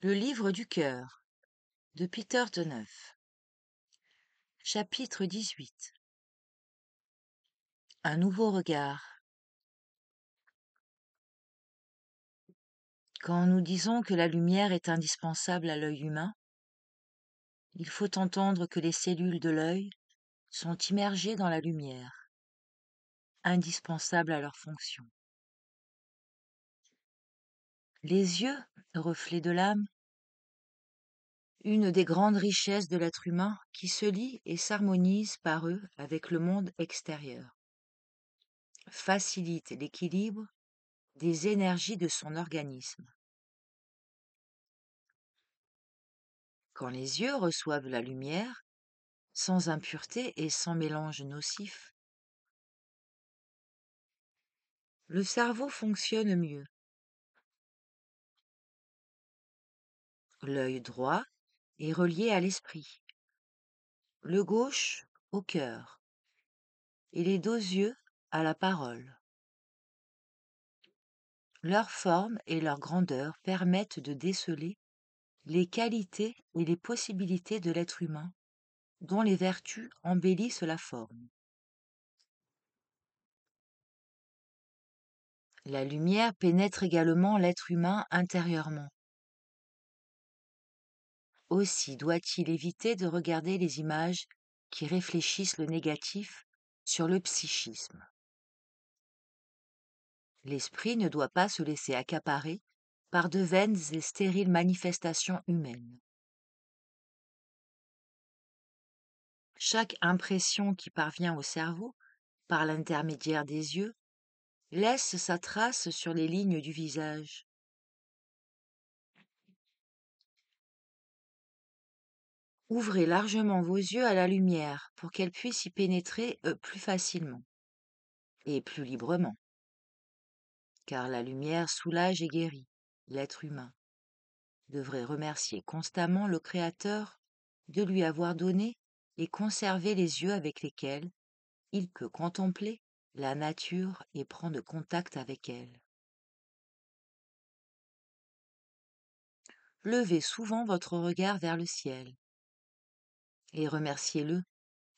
Le livre du cœur de Peter Deneuf. Chapitre 18. Un nouveau regard. Quand nous disons que la lumière est indispensable à l'œil humain, il faut entendre que les cellules de l'œil sont immergées dans la lumière, indispensables à leur fonction. Les yeux, reflets de l'âme, une des grandes richesses de l'être humain qui se lie et s'harmonise par eux avec le monde extérieur, facilite l'équilibre des énergies de son organisme. Quand les yeux reçoivent la lumière, sans impureté et sans mélange nocif, le cerveau fonctionne mieux. L'œil droit est relié à l'esprit, le gauche au cœur et les deux yeux à la parole. Leur forme et leur grandeur permettent de déceler les qualités et les possibilités de l'être humain, dont les vertus embellissent la forme. La lumière pénètre également l'être humain intérieurement. Aussi doit-il éviter de regarder les images qui réfléchissent le négatif sur le psychisme. L'esprit ne doit pas se laisser accaparer par de vaines et stériles manifestations humaines. Chaque impression qui parvient au cerveau, par l'intermédiaire des yeux, laisse sa trace sur les lignes du visage. Ouvrez largement vos yeux à la lumière pour qu'elle puisse y pénétrer plus facilement et plus librement, car la lumière soulage et guérit. L'être humain devrait remercier constamment le Créateur de lui avoir donné et conservé les yeux avec lesquels il peut contempler la nature et prendre contact avec elle. Levez souvent votre regard vers le ciel et remerciez-le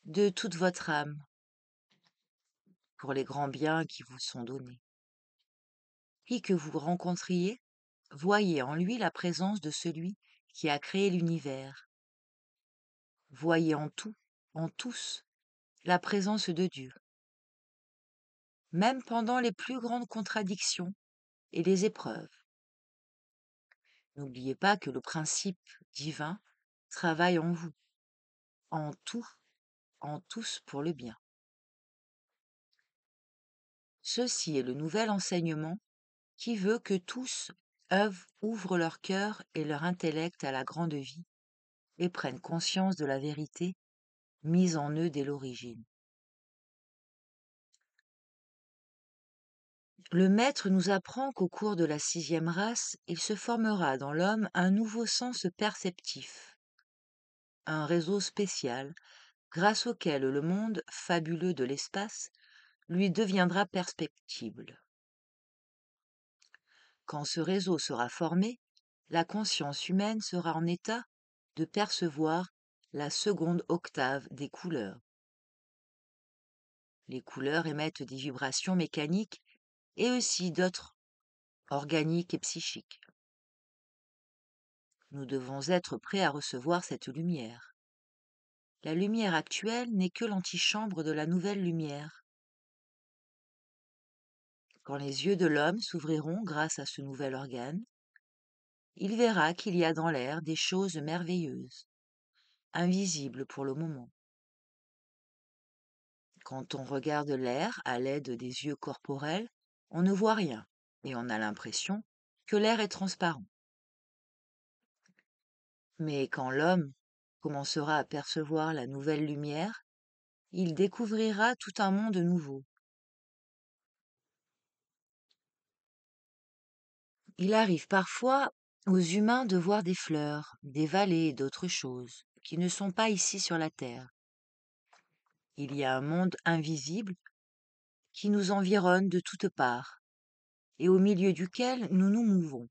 de toute votre âme pour les grands biens qui vous sont donnés. Qui que vous rencontriez, voyez en lui la présence de celui qui a créé l'univers. Voyez en tout, en tous, la présence de Dieu. Même pendant les plus grandes contradictions et les épreuves. N'oubliez pas que le principe divin travaille en vous, en tout, en tous pour le bien. Ceci est le nouvel enseignement qui veut que tous ouvrent leur cœur et leur intellect à la grande vie et prennent conscience de la vérité mise en eux dès l'origine. Le maître nous apprend qu'au cours de la 6e race, il se formera dans l'homme un nouveau sens perceptif, un réseau spécial, grâce auquel le monde fabuleux de l'espace lui deviendra perceptible. Quand ce réseau sera formé, la conscience humaine sera en état de percevoir la seconde octave des couleurs. Les couleurs émettent des vibrations mécaniques et aussi d'autres organiques et psychiques. Nous devons être prêts à recevoir cette lumière. La lumière actuelle n'est que l'antichambre de la nouvelle lumière. Quand les yeux de l'homme s'ouvriront grâce à ce nouvel organe, il verra qu'il y a dans l'air des choses merveilleuses, invisibles pour le moment. Quand on regarde l'air à l'aide des yeux corporels, on ne voit rien et on a l'impression que l'air est transparent. Mais quand l'homme commencera à percevoir la nouvelle lumière, il découvrira tout un monde nouveau. Il arrive parfois aux humains de voir des fleurs, des vallées et d'autres choses qui ne sont pas ici sur la terre. Il y a un monde invisible qui nous environne de toutes parts et au milieu duquel nous nous mouvons.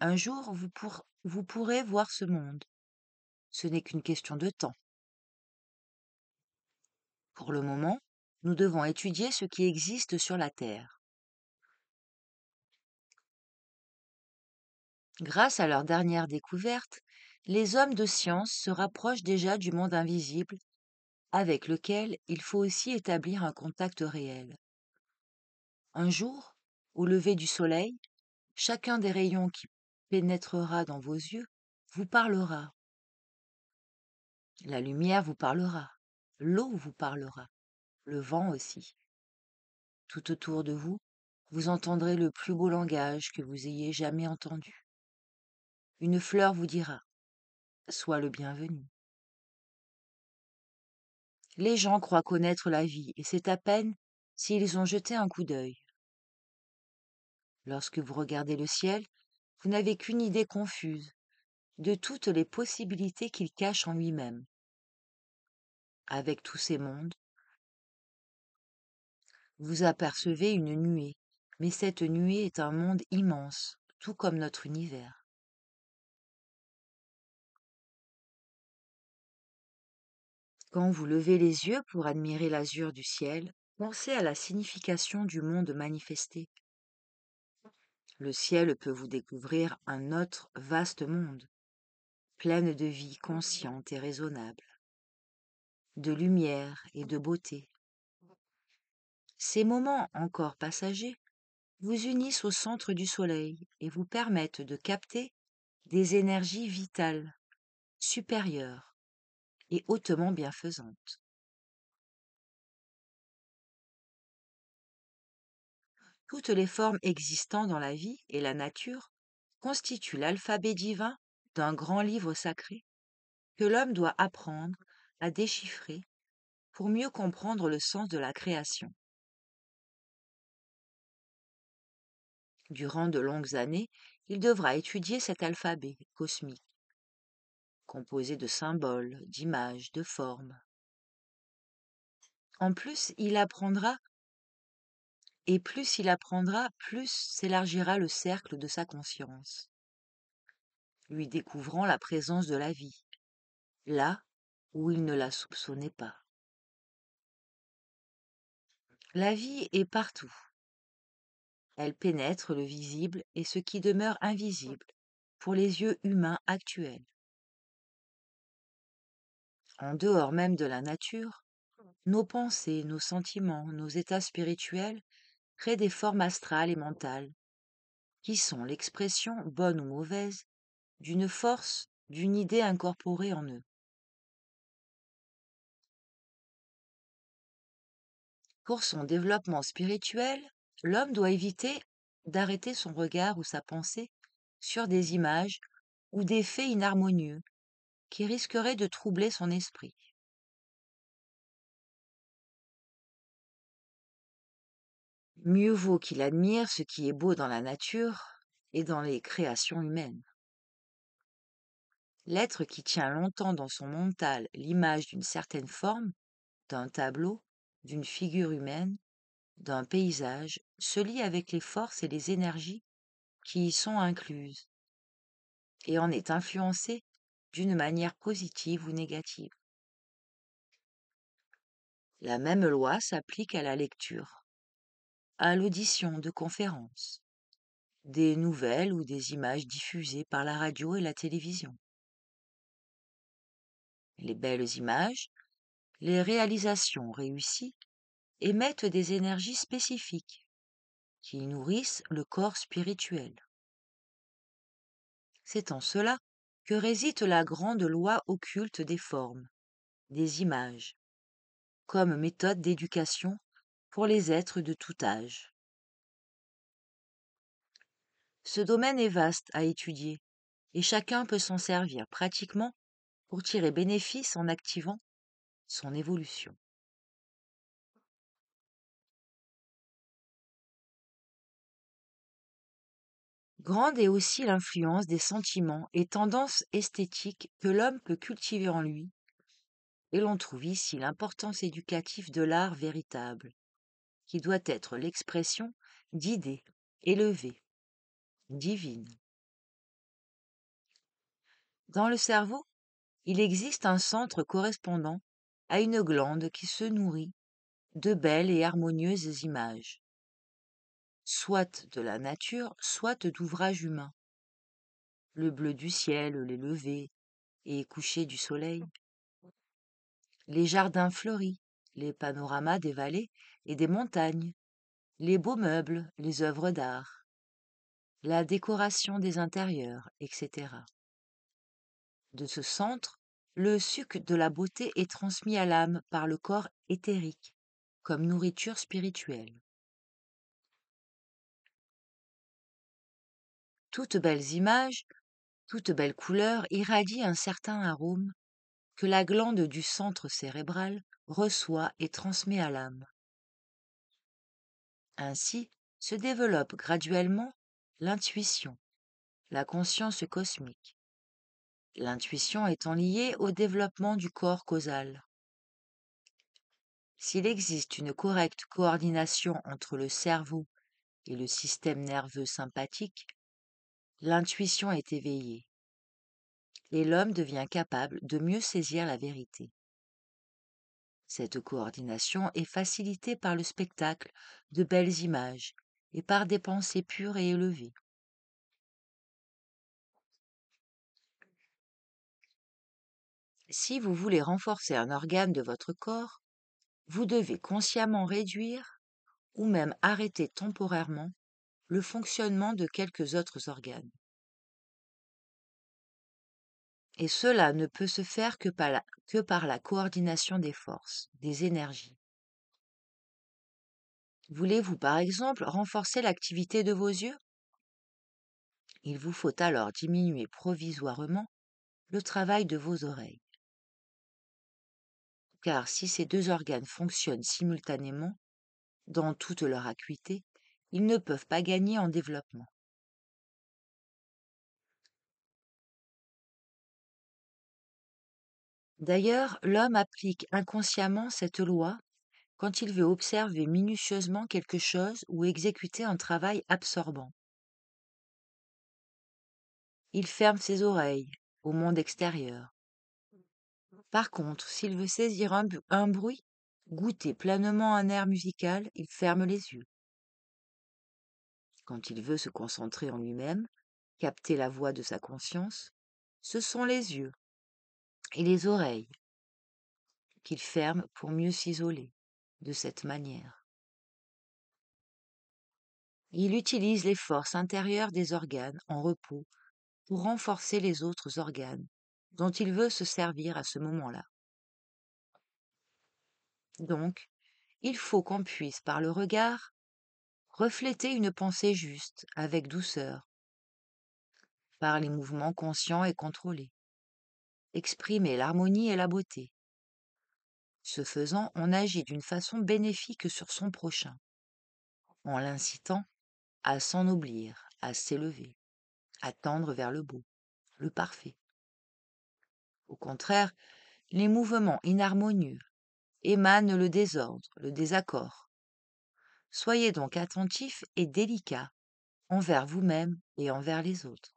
Un jour, vous pourrez voir ce monde. Ce n'est qu'une question de temps. Pour le moment, nous devons étudier ce qui existe sur la Terre. Grâce à leur dernière découverte, les hommes de science se rapprochent déjà du monde invisible avec lequel il faut aussi établir un contact réel. Un jour, au lever du soleil, chacun des rayons qui pénétrera dans vos yeux vous parlera. La lumière vous parlera, l'eau vous parlera, le vent aussi. Tout autour de vous, vous entendrez le plus beau langage que vous ayez jamais entendu. Une fleur vous dira: sois le bienvenu. Les gens croient connaître la vie, et c'est à peine s'ils ont jeté un coup d'œil. Lorsque vous regardez le ciel, vous n'avez qu'une idée confuse de toutes les possibilités qu'il cache en lui-même. Avec tous ces mondes, vous apercevez une nuée, mais cette nuée est un monde immense, tout comme notre univers. Quand vous levez les yeux pour admirer l'azur du ciel, pensez à la signification du monde manifesté. Le ciel peut vous découvrir un autre vaste monde, plein de vie consciente et raisonnable, de lumière et de beauté. Ces moments encore passagers vous unissent au centre du soleil et vous permettent de capter des énergies vitales, supérieures et hautement bienfaisantes. Toutes les formes existant dans la vie et la nature constituent l'alphabet divin d'un grand livre sacré que l'homme doit apprendre à déchiffrer pour mieux comprendre le sens de la création. Durant de longues années, il devra étudier cet alphabet cosmique, composé de symboles, d'images, de formes. En plus, plus il apprendra, plus s'élargira le cercle de sa conscience, lui découvrant la présence de la vie, là où il ne la soupçonnait pas. La vie est partout. Elle pénètre le visible et ce qui demeure invisible pour les yeux humains actuels. En dehors même de la nature, nos pensées, nos sentiments, nos états spirituels créent des formes astrales et mentales, qui sont l'expression, bonne ou mauvaise, d'une force, d'une idée incorporée en eux. Pour son développement spirituel, l'homme doit éviter d'arrêter son regard ou sa pensée sur des images ou des faits inharmonieux qui risqueraient de troubler son esprit. Mieux vaut qu'il admire ce qui est beau dans la nature et dans les créations humaines. L'être qui tient longtemps dans son mental l'image d'une certaine forme, d'un tableau, d'une figure humaine, d'un paysage, se lie avec les forces et les énergies qui y sont incluses et en est influencé d'une manière positive ou négative. La même loi s'applique à la lecture, à l'audition de conférences, des nouvelles ou des images diffusées par la radio et la télévision. Les belles images, les réalisations réussies émettent des énergies spécifiques qui nourrissent le corps spirituel. C'est en cela que réside la grande loi occulte des formes, des images, comme méthode d'éducation pour les êtres de tout âge. Ce domaine est vaste à étudier et chacun peut s'en servir pratiquement pour tirer bénéfice en activant son évolution. Grande est aussi l'influence des sentiments et tendances esthétiques que l'homme peut cultiver en lui, et l'on trouve ici l'importance éducative de l'art véritable, qui doit être l'expression d'idées élevées, divines. Dans le cerveau, il existe un centre correspondant à une glande qui se nourrit de belles et harmonieuses images, soit de la nature, soit d'ouvrages humains. Le bleu du ciel, les levées et couchers du soleil, les jardins fleuris, les panoramas des vallées et des montagnes, les beaux meubles, les œuvres d'art, la décoration des intérieurs, etc. De ce centre, le suc de la beauté est transmis à l'âme par le corps éthérique, comme nourriture spirituelle. Toutes belles images, toutes belles couleurs irradient un certain arôme que la glande du centre cérébral reçoit et transmet à l'âme. Ainsi se développe graduellement l'intuition, la conscience cosmique. L'intuition étant liée au développement du corps causal. S'il existe une correcte coordination entre le cerveau et le système nerveux sympathique, l'intuition est éveillée et l'homme devient capable de mieux saisir la vérité. Cette coordination est facilitée par le spectacle de belles images et par des pensées pures et élevées. Si vous voulez renforcer un organe de votre corps, vous devez consciemment réduire ou même arrêter temporairement le fonctionnement de quelques autres organes. Et cela ne peut se faire que par la coordination des forces, des énergies. Voulez-vous par exemple renforcer l'activité de vos yeux? Il vous faut alors diminuer provisoirement le travail de vos oreilles. Car si ces deux organes fonctionnent simultanément, dans toute leur acuité, ils ne peuvent pas gagner en développement. D'ailleurs, l'homme applique inconsciemment cette loi quand il veut observer minutieusement quelque chose ou exécuter un travail absorbant. Il ferme ses oreilles au monde extérieur. Par contre, s'il veut saisir un bruit, goûter pleinement un air musical, il ferme les yeux. Quand il veut se concentrer en lui-même, capter la voix de sa conscience, ce sont les yeux et les oreilles qu'il ferme pour mieux s'isoler de cette manière. Il utilise les forces intérieures des organes en repos pour renforcer les autres organes dont il veut se servir à ce moment-là. Donc, il faut qu'on puisse, par le regard, refléter une pensée juste, avec douceur, par les mouvements conscients et contrôlés, exprimer l'harmonie et la beauté. Ce faisant, on agit d'une façon bénéfique sur son prochain, en l'incitant à s'ennoblir, à s'élever, à tendre vers le beau, le parfait. Au contraire, les mouvements inharmonieux émanent le désordre, le désaccord. Soyez donc attentif et délicat envers vous-même et envers les autres.